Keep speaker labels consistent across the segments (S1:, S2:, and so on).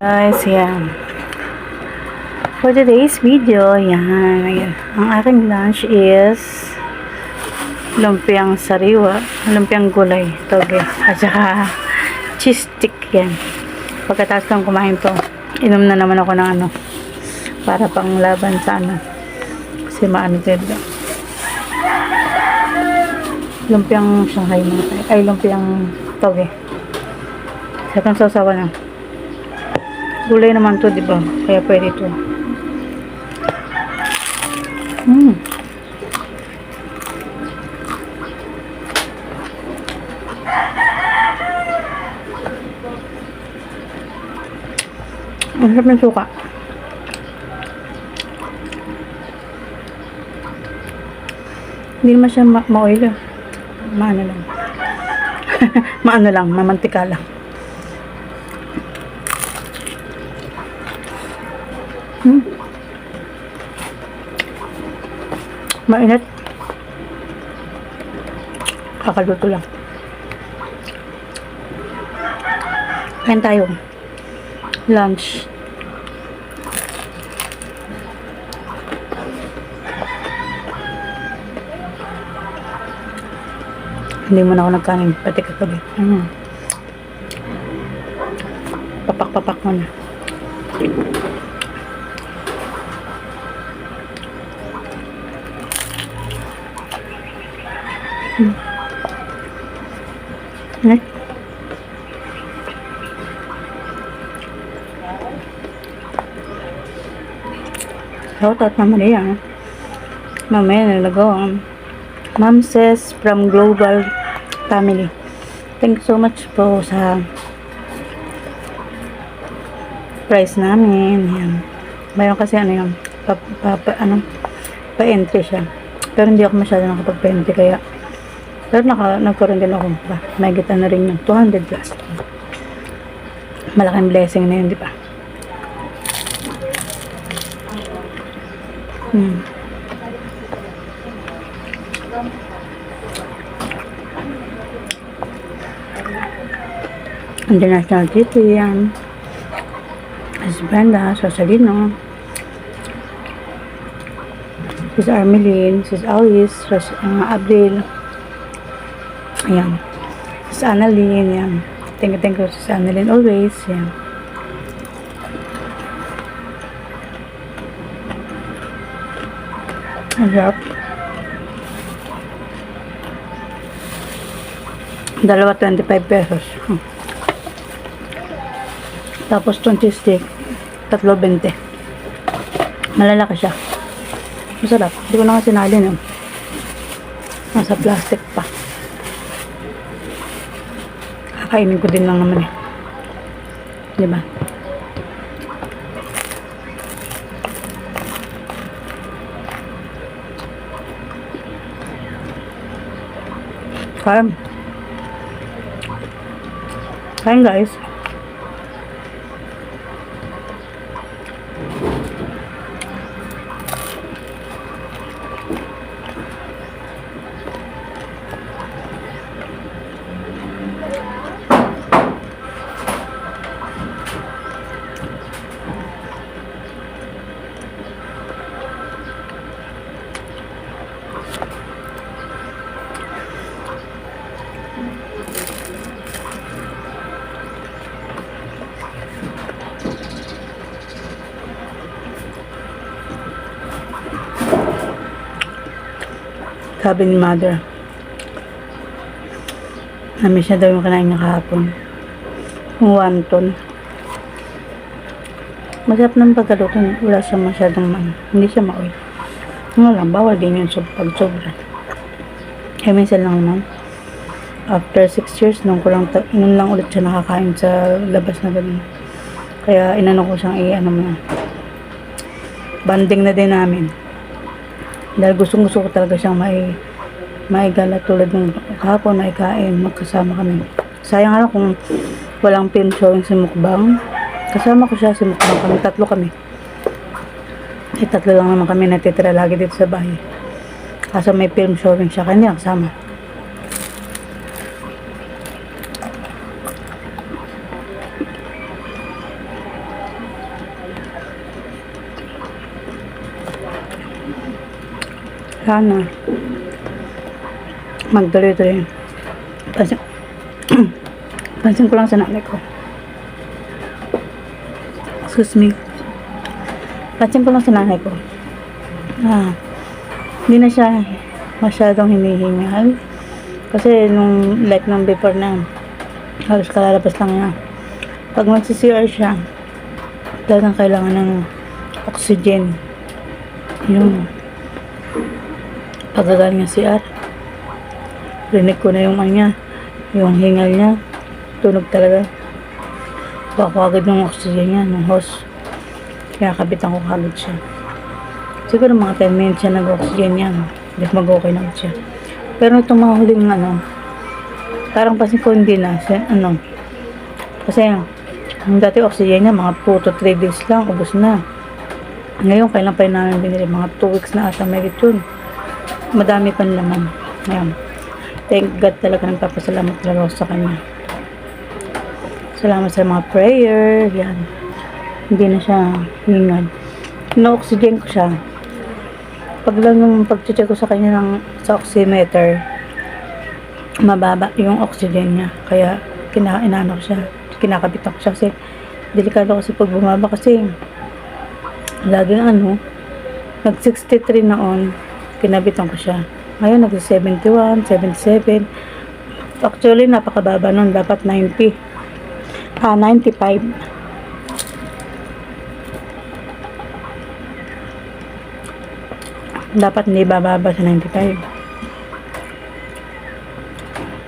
S1: Guys, yan. For today's video, yan. Ang aking lunch is lumpiang sariwa, lumpiang gulay, toge, at saka cheese stick yan. Pagkatapos kong kumain to, inom na naman ako ng ano, para pang laban sa ano, kasi maano dito. Lumpiang Shanghai mga tayo, ay lumpiang toge. Sakang sausawa na. Gulay naman to, di ba? Kaya pwede to. Ang sarap ng suka. Hindi naman siya ma-oil. Maano lang. Maano lang, mamantika lang. Mainit. Kakaluto lang. Kain tayo. Lunch. Hindi mo na ako nagkanin. Pati kagabi. Papak-papak mo na. Shout out naman yan. Mamaya nalagaw. Mom says from Global Family. Thank you so much po sa price namin. Yan. Mayroon kasi ano yun, pa-entry siya. Pero hindi ako masyado nakapag-entry kaya. Pero nagkaroon din ako. May kita na rin yung 200 plus. Malaking blessing na yun, di ba? International City yan. Sis Brenda, Rosalino, Sis Armelin, Sis Alice, Abril. Ayan. Sis Annalyn, yan. Thank you, Sis Annalyn, always, yan. Ang sarap. Dalawa 25 pesos. Tapos 20 stick. Tatlo 20. Malalaki siya. Masarap. Hindi ko na kasi sinalin. Nasa plastic pa. Kakainin ko din lang naman eh. Diba? Kain guys. Sabi ni mother, namiss niya daw yung kinain niya kahapon. Yung wonton. Masarap ng pagkaluto niya. Wala siya masyadong hindi siya ma-oil. Ano lang, bawal din yun pag sobra. Kaya minsan lang naman. After 6 years, nung lang ulit siya nakakain sa labas na ganun. Kaya inano ko siyang banding na din namin. Dahil gustong-gusto ko talaga siyang maigala tulad ng kahapon na ikain, magkasama kami. Sayang nga kung walang film showing si Mukbang. Kasama ko siya si Mukbang kami, tatlo kami. Tatlo lang naman kami natitira lagi dito sa bahay. Kaso may film showing siya, kaya hindi nakasama. Sana magtuloy-tuloy. Pansin ko lang sa nanay ko. Excuse me. Pansin ko lang sa nanay ko. Hindi na siya masyadong hinihingal. Kasi nung like nung before na halos kalalabas lang niya. Pag magsi-CR siya, talagang kailangan ng oxygen. Yung paggagal niya CR. Rinig ko na yung niya, yung hingal niya. Tunog talaga. Bako agad ng oxygen niya, ng hose. Kaya kapitan ko kagad siya. Siguro mga 10 minutes siya nag-oxygen niya. Hindi mag-okay na siya. Pero itong mga huling parang pasin ko hindi na. Kasi ang dati oxygen niya, mga 2 to 3 days lang, ubos na. Ngayon, kailan pa yun namin binili? Mga 2 weeks na ata may yun. Madami pan laman. Ayan. Thank God talaga, nagpapasalamat talaga ako sa kanya. Salamat sa mga prayer. Yan. Hindi na siya hingal. No-oxygen ko siya. Pag lang yung pag-check ko sa kanya sa oximeter, mababa yung oxygen niya. Kaya kinakabit ko siya. Kasi delikado kasi pag bumaba kasi laging nag 63 noon, kinabitan ko siya. Ngayon, nag-71, 77. Actually, napakababa nun. Dapat 90. 95. Dapat hindi bababa sa 95.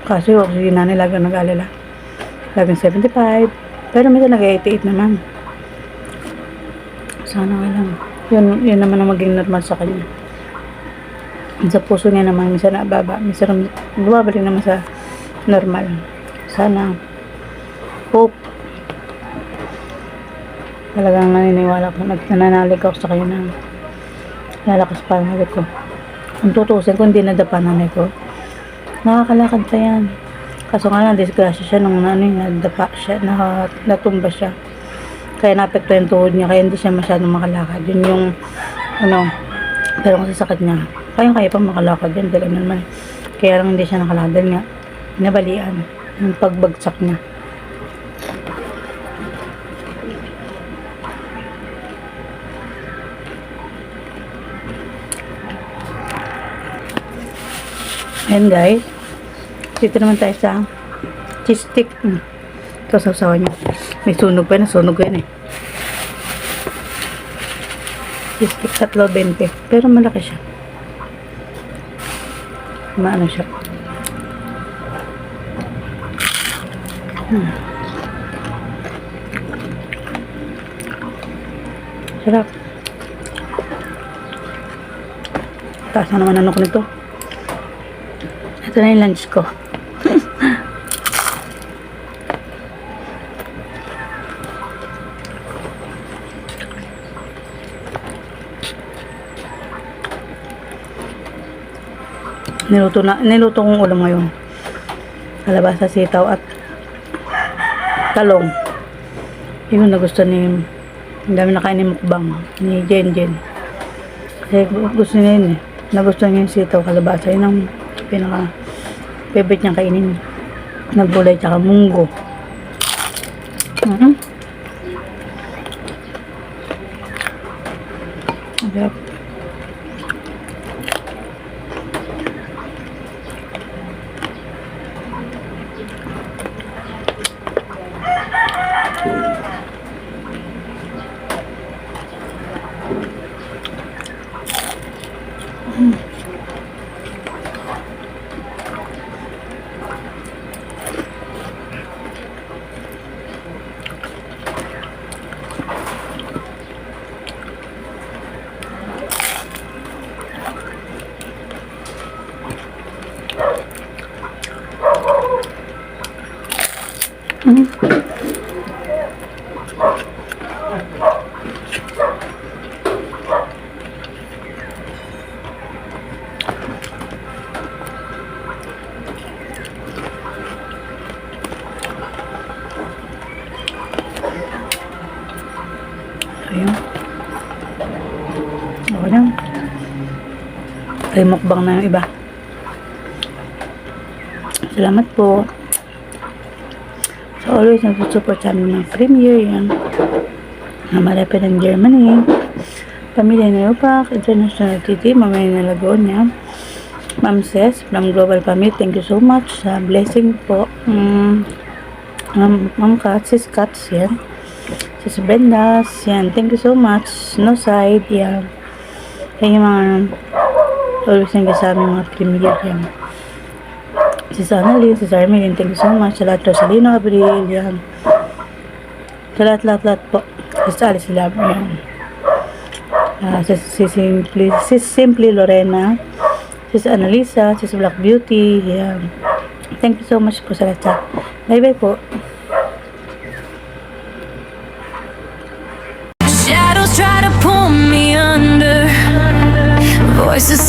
S1: Kasi oxygen na nila nag-alala. Laging 75. Pero minsan nag-88 naman. Sana nga lang. Yun naman ang maging normal sa kanya. Sa puso niya naman, minsan nababa, minsan bumabalik naman sa normal. Sana hope. Talagang naniniwala ko, nananalig ako sa kanya na lalakas pa ang hagit ko. Kung tutusin ko, hindi nadapa nanay ko, nakakalakad pa yan. Kaso nga lang, disgrasya siya nung nadapa siya, natumba siya. Kaya naapekto yung tuhod niya, kaya hindi siya masyadong makalakad. Yun yung pero kasi sakit niya. Kaya pa makalakad yan, dahil naman. Kaya lang hindi siya nakalakad nga. Nabalian yung pagbagsak niya. Ayan guys. Dito naman tayo sa cheese stick. Ito sausawan niya. May sunog pa na. Sunog ko yan eh. Cheese stick 3.20. Pero malaki siya. Maano siya. Sarap. Taas na naman ko nito. Ito na yung lunch ko. Niluto kong ulam ngayon. Kalabasa, sitaw at talong. Yun na gusto ni, ang dami na kain ni Mukbang, ni Jen. Kasi gusto niya yun eh. Nagustuhan niya yung sitaw, kalabasa. Yun ang pinaka favorite niyang kainin. Naggulay tsaka munggo. Sarap. Mm. Ayun. Okay lang. Ay, mukbang na yung iba. Salamat po. So, always nag-support sa amin ng premiere. Yan. Malapit ng Germany. Pamilya na Upak. International TV. Mamaya na Lagonia. Ma'am Ses from Global Family. Thank you so much sa blessing po. Ma'am Kat. Sis Kats. Yan. Sis Brenda. Yan. Thank you so much. No side. Yan. Yan yung mga always nag-sa aming mga premiere. Yan. Sis Annalyn, Sis Armelin, thank you so much. Sa lahat, Rosalino, Abril, yan. Sa lahat po. Sis Alice Lab, yan. Sis Simply Lorena, Sis Annalisa, Sis Black Beauty, yan. Thank you so much po sa lahat. Bye-bye po.
S2: Shadows try to pull me under. Voices